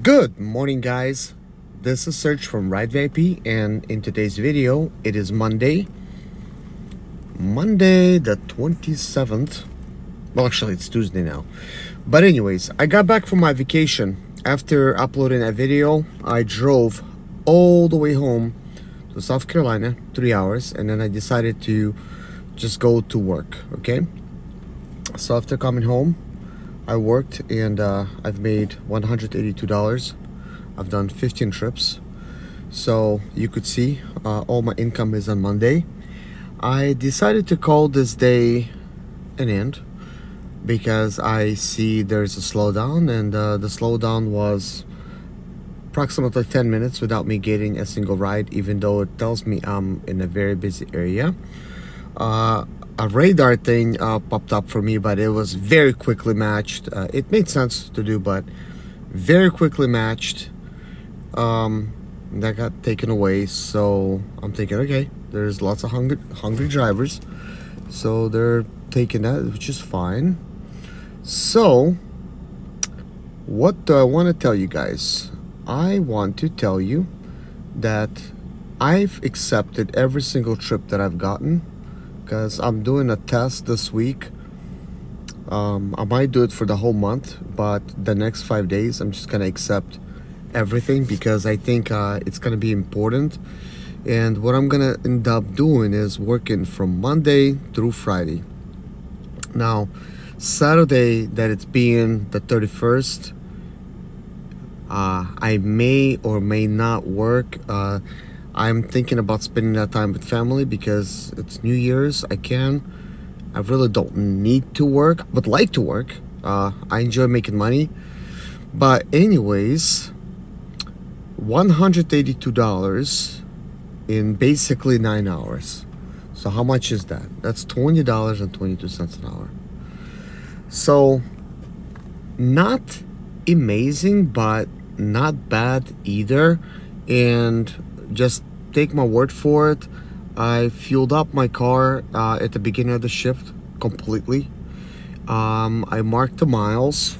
Good morning, guys. This is Serge from Ride VIP, and in today's video, it is Monday the 27th. Well, actually, it's Tuesday now. But anyways, I got back from my vacation. After uploading that video, I drove all the way home to South Carolina, 3 hours, and then I decided to just go to work, okay? So after coming home, I worked and I've made $182. I've done 15 trips. So you could see all my income is on Monday. I decided to call this day an end because I see there's a slowdown, and the slowdown was approximately 10 minutes without me getting a single ride, even though it tells me I'm in a very busy area. A radar thing popped up for me, but it was very quickly matched. It made sense to do, but very quickly matched. That got taken away, so I'm thinking, okay, there's lots of hungry drivers, so they're taking that, which is fine. So what do I want to tell you guys? I want to tell you that I've accepted every single trip that I've gotten, because I'm doing a test this week. I might do it for the whole month, but the next 5 days I'm just gonna accept everything because I think it's gonna be important. And what I'm gonna end up doing is working from Monday through Friday. Now Saturday, that it's being the 31st, I may or may not work. I'm thinking about spending that time with family because it's New Year's. I really don't need to work, but like to work. I enjoy making money. But anyways, $182 in basically 9 hours. So how much is that? That's $20.22 an hour. So not amazing, but not bad either. And just take my word for it, I fueled up my car at the beginning of the shift completely. I marked the miles.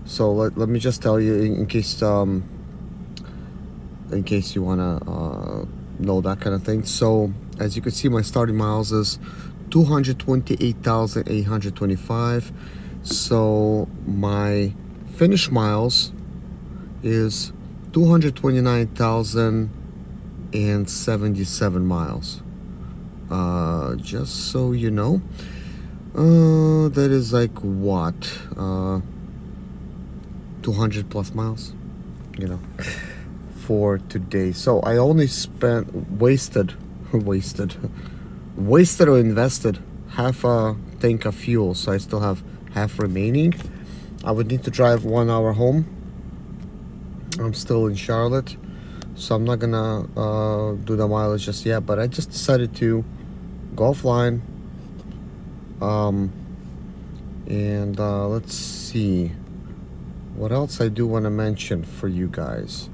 So let me just tell you in case you want to know that kind of thing. So as you can see, my starting miles is 228,825. So my finish miles is 229,077 miles. Just so you know, that is like what, 200 plus miles, you know, for today. So I only wasted or invested half a tank of fuel, so I still have half remaining. I would need to drive 1 hour home. I'm still in Charlotte, so I'm not gonna do the mileage just yet, but I just decided to go offline. And let's see what else I do want to mention for you guys.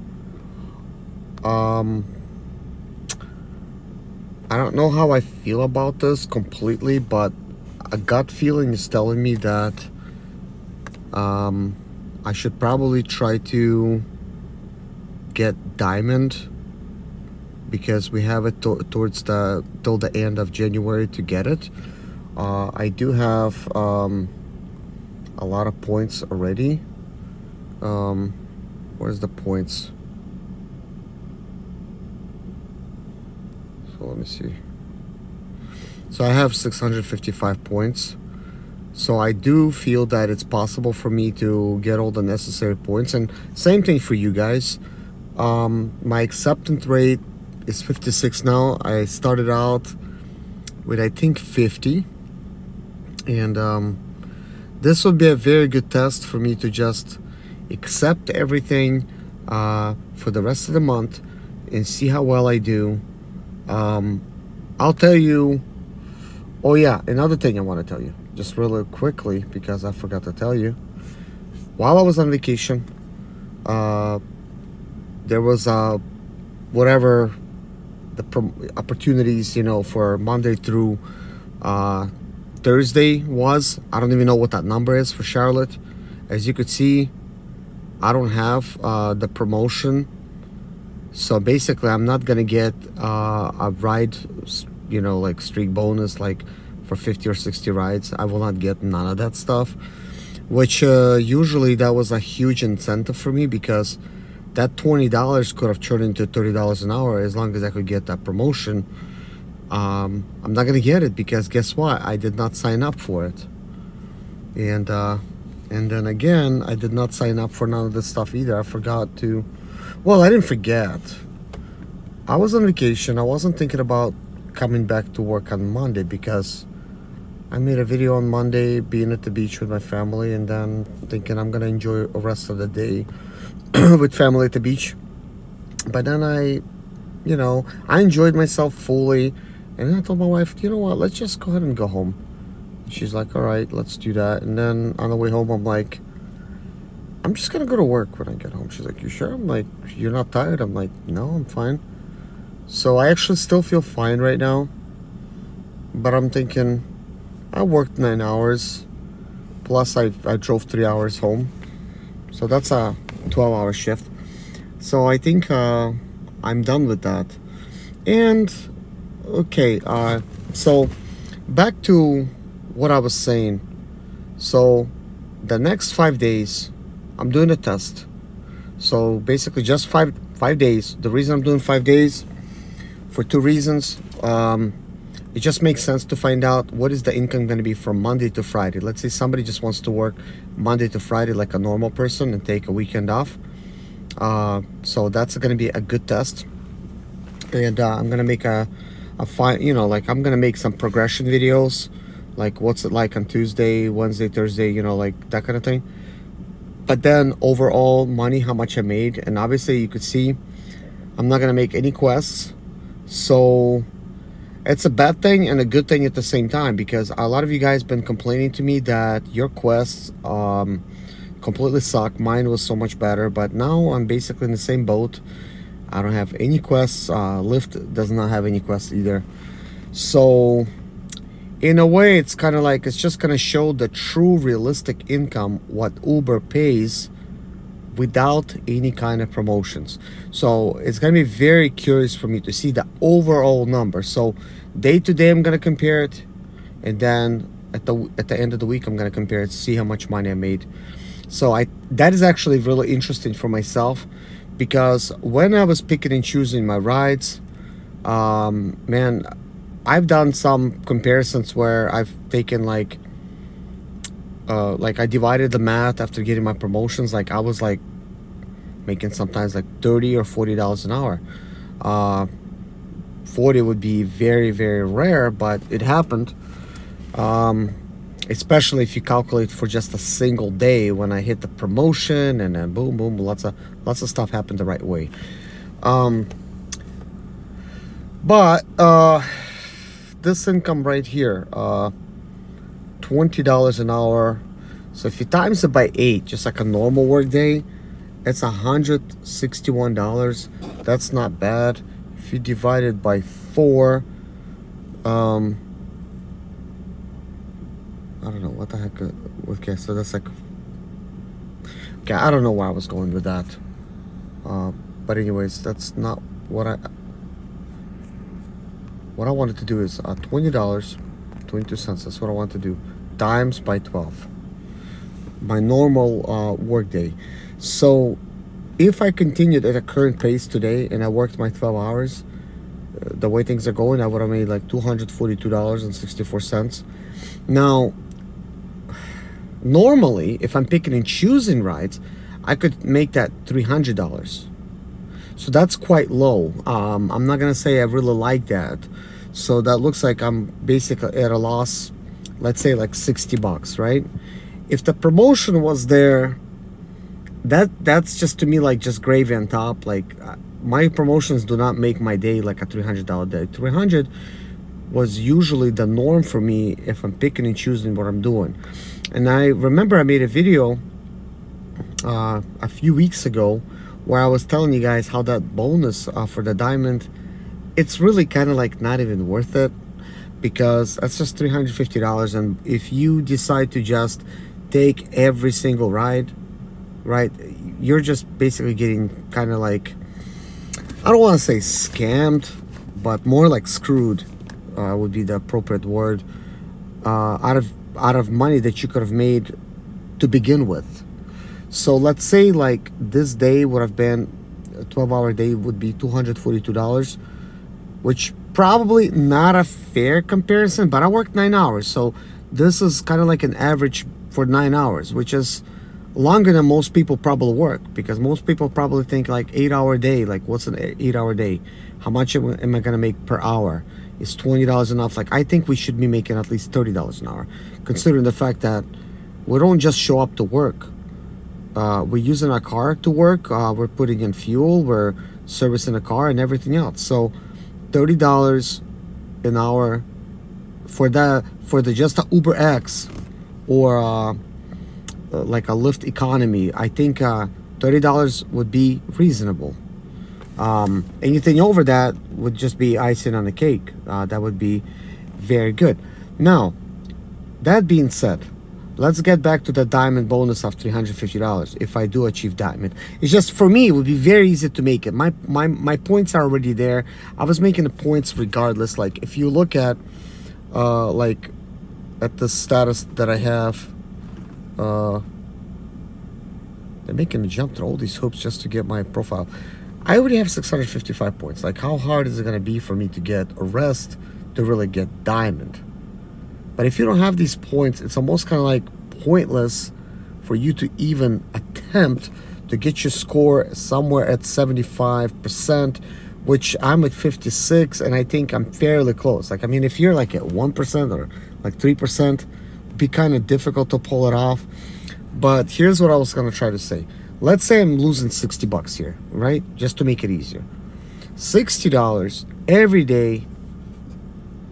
I don't know how I feel about this completely, but a gut feeling is telling me that I should probably try to get Diamond, because we have it towards till the end of January to get it. I do have a lot of points already. Where's the points? So let me see. So I have 655 points. So I do feel that it's possible for me to get all the necessary points. And same thing for you guys. My acceptance rate is 56 now. I started out with, I think, 50. And this would be a very good test for me to just accept everything for the rest of the month and see how well I do. I'll tell you. Oh yeah, another thing I want to tell you, just really quickly, because I forgot to tell you. While I was on vacation, there was whatever the opportunities, you know, for Monday through Thursday was. I don't even know what that number is for Charlotte. As you could see, I don't have the promotion. So basically, I'm not gonna get a ride, you know, like streak bonus, like for 50 or 60 rides. I will not get none of that stuff, which usually that was a huge incentive for me, because that $20 could have turned into $30 an hour as long as I could get that promotion. I'm not gonna get it, because guess what? I did not sign up for it. And then again, I did not sign up for none of this stuff either. I forgot to. Well, I didn't forget. I was on vacation. I wasn't thinking about coming back to work on Monday, because I made a video on Monday being at the beach with my family, and then thinking I'm gonna enjoy the rest of the day with family at the beach. But then I enjoyed myself fully, and then I told my wife, you know what, let's just go ahead and go home. She's like, all right, let's do that. And then on the way home, I'm like, I'm just gonna go to work when I get home. She's like, you sure? I'm like, you're not tired? I'm like, no, I'm fine. So I actually still feel fine right now, but I'm thinking, I worked 9 hours, plus I drove 3 hours home, so that's a 12-hour shift. So I think I'm done with that. And okay, so back to what I was saying. So the next 5 days, I'm doing a test. So basically just five days. The reason I'm doing 5 days, for 2 reasons. It just makes sense to find out what is the income going to be from Monday to Friday. Let's say somebody just wants to work Monday to Friday like a normal person and take a weekend off. So that's going to be a good test. And I'm going to make a fine, you know, like I'm going to make some progression videos, like what's it like on Tuesday, Wednesday, Thursday, you know, like that kind of thing. But then overall money, how much I made. And obviously you could see I'm not going to make any quests. So it's a bad thing and a good thing at the same time, because a lot of you guys been complaining to me that your quests completely suck. Mine was so much better, but now I'm basically in the same boat. I don't have any quests. Lyft does not have any quests either. So in a way, it's kind of like, it's just going to show the true realistic income, what Uber pays without any kind of promotions. So it's going to be very curious for me to see the overall number. So day to day, I'm going to compare it, and then at the end of the week, I'm going to compare it to see how much money I made. So that is actually really interesting for myself, because when I was picking and choosing my rides, man, I've done some comparisons where I've taken like I divided the math after getting my promotions. Like I was like making sometimes like $30 or $40 an hour. 40 would be very, very rare, but it happened. Especially if you calculate for just a single day when I hit the promotion, and then boom, boom, lots of stuff happened the right way. But this income right here, $20 an hour. So if you times it by 8, just like a normal work day, it's $161. That's not bad. If you divide it by 4, I don't know what the heck. Okay, so that's like, okay, I don't know where I was going with that. But anyways, that's not what I wanted to do. Is $20, 22 cents. That's what I want to do, times by 12. My normal work day. So if I continued at a current pace today and I worked my 12 hours, the way things are going, I would have made like $242.64. Now, normally, if I'm picking and choosing rides, I could make that $300. So that's quite low. I'm not gonna say I really like that. So that looks like I'm basically at a loss, let's say like 60 bucks, right? If the promotion was there, that's just to me like just gravy on top. Like my promotions do not make my day like a $300 day. 300 was usually the norm for me if I'm picking and choosing what I'm doing. And I remember I made a video a few weeks ago where I was telling you guys how that bonus for the diamond, it's really kind of like not even worth it, because that's just $350. And if you decide to just take every single ride, right, you're just basically getting kind of like, I don't want to say scammed, but more like screwed would be the appropriate word, out of money that you could have made to begin with. So let's say like this day would have been a 12-hour day, would be $242, which probably not a fair comparison, but I worked 9 hours, so this is kind of like an average for 9 hours, which is longer than most people probably work, because most people probably think like 8-hour day, like what's an 8-hour day, how much am I gonna make per hour, is $20 enough? Like I think we should be making at least $30 an hour, considering the fact that we don't just show up to work. We're using our car to work, we're putting in fuel, we're servicing a car and everything else. So $30 an hour for the just a Uber X or like a Lyft economy, I think $30 would be reasonable. Anything over that would just be icing on the cake. That would be very good. Now, that being said, let's get back to the diamond bonus of $350 if I do achieve diamond. It's just, for me, it would be very easy to make it. My points are already there. I was making the points regardless. Like if you look at like at the status that I have, they're making me jump through all these hoops just to get my profile. I already have 655 points. Like how hard is it going to be for me to get a rest to really get diamond? But if you don't have these points, it's almost kind of like pointless for you to even attempt to get your score somewhere at 75%, which I'm at 56, and I think I'm fairly close. Like, I mean, if you're like at 1% or like 3%, it'd be kind of difficult to pull it off. But here's what I was going to try to say. Let's say I'm losing 60 bucks here, right? Just to make it easier. $60 every day.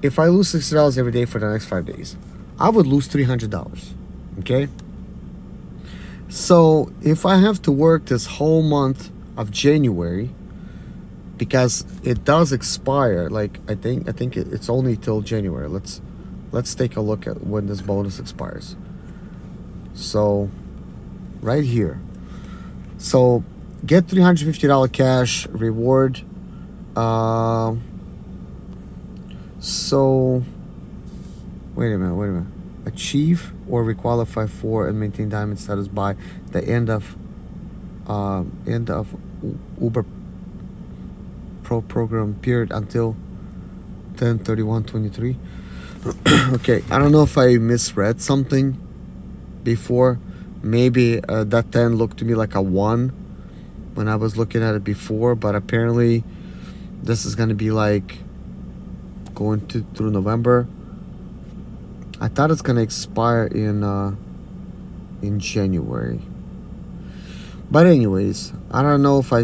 If I lose $60 every day for the next 5 days, I would lose $300, okay? So if I have to work this whole month of January, because it does expire, like I think it's only till January. Let's take a look at when this bonus expires. So right here. So get $350 cash reward. So wait a minute. Achieve or requalify for and maintain diamond status by the end of Uber Pro program period until 10/31/23. Okay, I don't know if I misread something before. Maybe that 10 looked to me like a 1 when I was looking at it before, but apparently this is going to be like going through November. I thought it's going to expire in January. But anyways, I don't know if I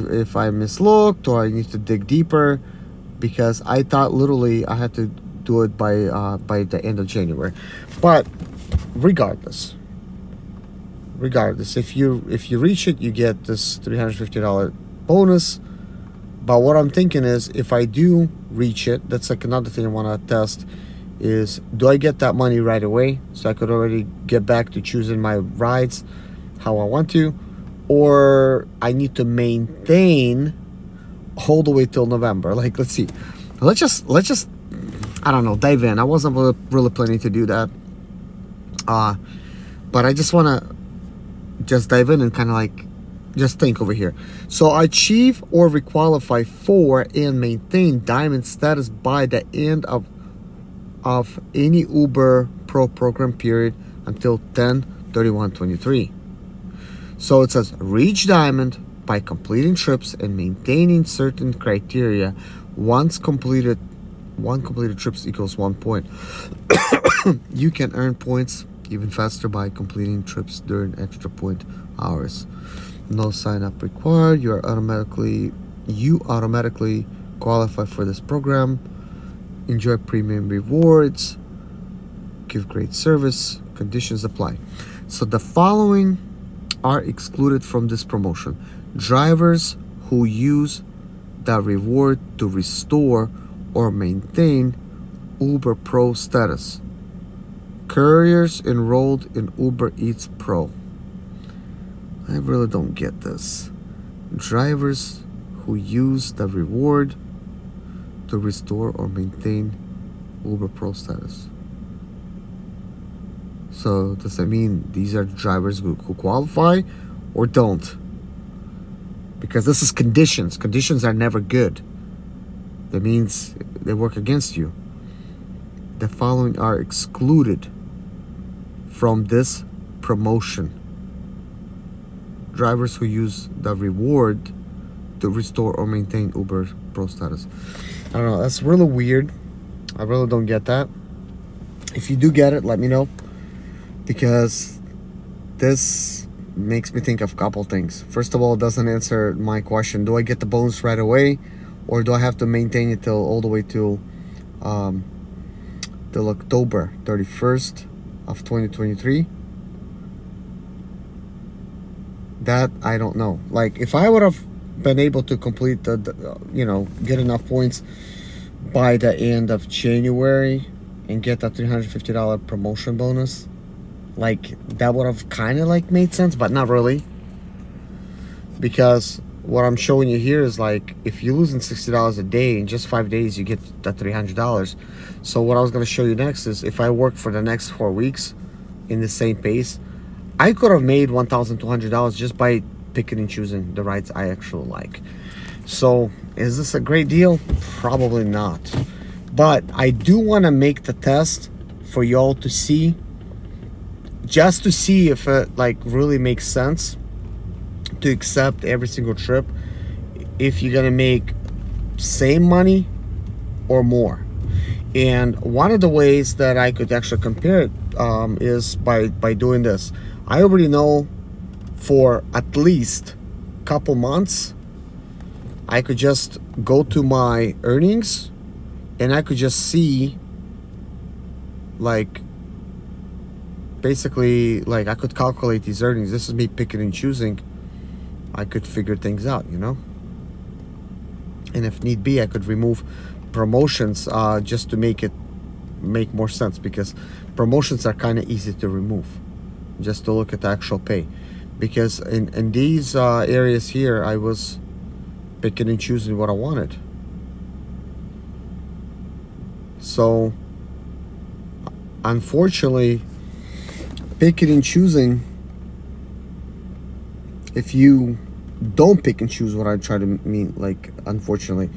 mislooked or I need to dig deeper, because I thought literally I had to do it by the end of January. But regardless, if you reach it, you get this $350 bonus. But what I'm thinking is, if I do reach it, that's like another thing I want to test, is do I get that money right away so I could already get back to choosing my rides how I want to, or I need to maintain all the way till November? Like, let's see, let's just I don't know, dive in. I wasn't really planning to do that, but I just want to just dive in and kind of like just think over here. So achieve or requalify for and maintain diamond status by the end of any Uber Pro program period until 10/31/23. So it says reach diamond by completing trips and maintaining certain criteria. One completed trips equals 1 point. You can earn points even faster by completing trips during extra point hours. No sign up required. You automatically qualify for this program. Enjoy premium rewards. Give great service. Conditions apply. So the following are excluded from this promotion: drivers who use the reward to restore or maintain Uber Pro status, couriers enrolled in Uber Eats Pro. I really don't get this. Drivers who use the reward to restore or maintain Uber Pro status. So does that mean these are drivers who qualify or don't? Because this is conditions. Conditions are never good. That means they work against you. The following are excluded from this promotion. Drivers who use the reward to restore or maintain Uber Pro status. I don't know, that's really weird. I really don't get that. If you do get it, let me know, because this makes me think of a couple things. First of all, it doesn't answer my question. Do I get the bonus right away, or do I have to maintain it till all the way till October 31st of 2023? That I don't know. Like, if I would have been able to complete the you know, get enough points by the end of January and get that $350 promotion bonus, like, that would have kind of like made sense, but not really, because what I'm showing you here is like, if you're losing $60 a day in just 5 days, you get that $300. So what I was going to show you next is, if I work for the next 4 weeks in the same pace, I could have made $1,200 just by picking and choosing the rides I actually like. So is this a great deal? Probably not. But I do want to make the test for y'all to see, just to see if it like really makes sense to accept every single trip, if you're gonna make same money or more. And one of the ways that I could actually compare it is by doing this. I already know for at least a couple months, I could just go to my earnings and I could just see, like, basically, like, I could calculate these earnings. This is me picking and choosing. I could figure things out, you know? And if need be, I could remove promotions just to make more sense, because promotions are kind of easy to remove, just to look at the actual pay. Because in these areas here, I was picking and choosing what I wanted. So unfortunately, picking and choosing, if you don't pick and choose, what I try to mean, like, unfortunately,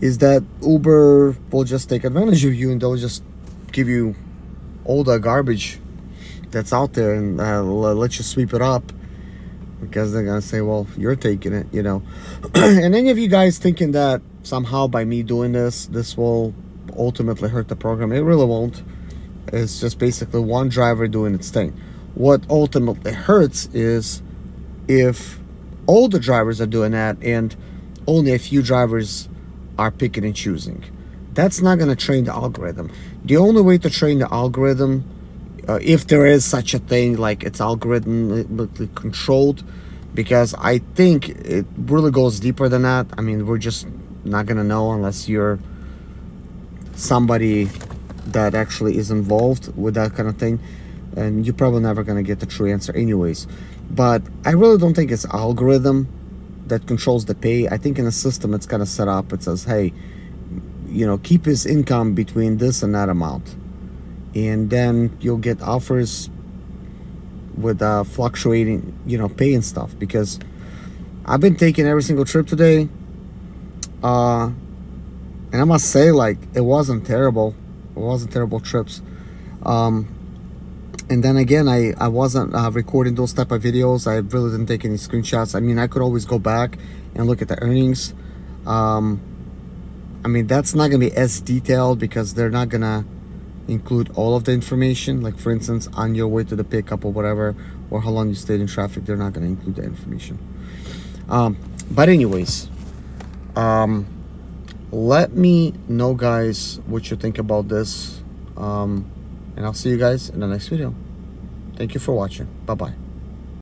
is that Uber will just take advantage of you, and they'll just give you all the garbage that's out there and let you sweep it up, because they're gonna say, well, you're taking it, you know. And any of you guys thinking that somehow by me doing this will ultimately hurt the program, it really won't. It's just basically one driver doing its thing. What ultimately hurts is if all the drivers are doing that and only a few drivers are picking and choosing. That's not going to train the algorithm. The only way to train the algorithm, if there is such a thing, like it's algorithmically controlled, because I think it really goes deeper than that. I mean, we're just not going to know unless you're somebody that actually is involved with that kind of thing, and you're probably never going to get the true answer anyways. But I really don't think it's algorithm that controls the pay. I think in the system it's kind of set up. It says, hey, you know, keep his income between this and that amount, and then you'll get offers with fluctuating, you know, pay and stuff. Because I've been taking every single trip today, and I must say, like, it wasn't terrible. It wasn't terrible trips. And then again, I wasn't recording those type of videos. I really didn't take any screenshots. I mean, I could always go back and look at the earnings. I mean, that's not going to be as detailed, because they're not going to include all of the information. Like, for instance, on your way to the pickup or whatever, or how long you stayed in traffic, they're not going to include the information. But anyways, let me know, guys, what you think about this. And I'll see you guys in the next video. Thank you for watching. Bye-bye.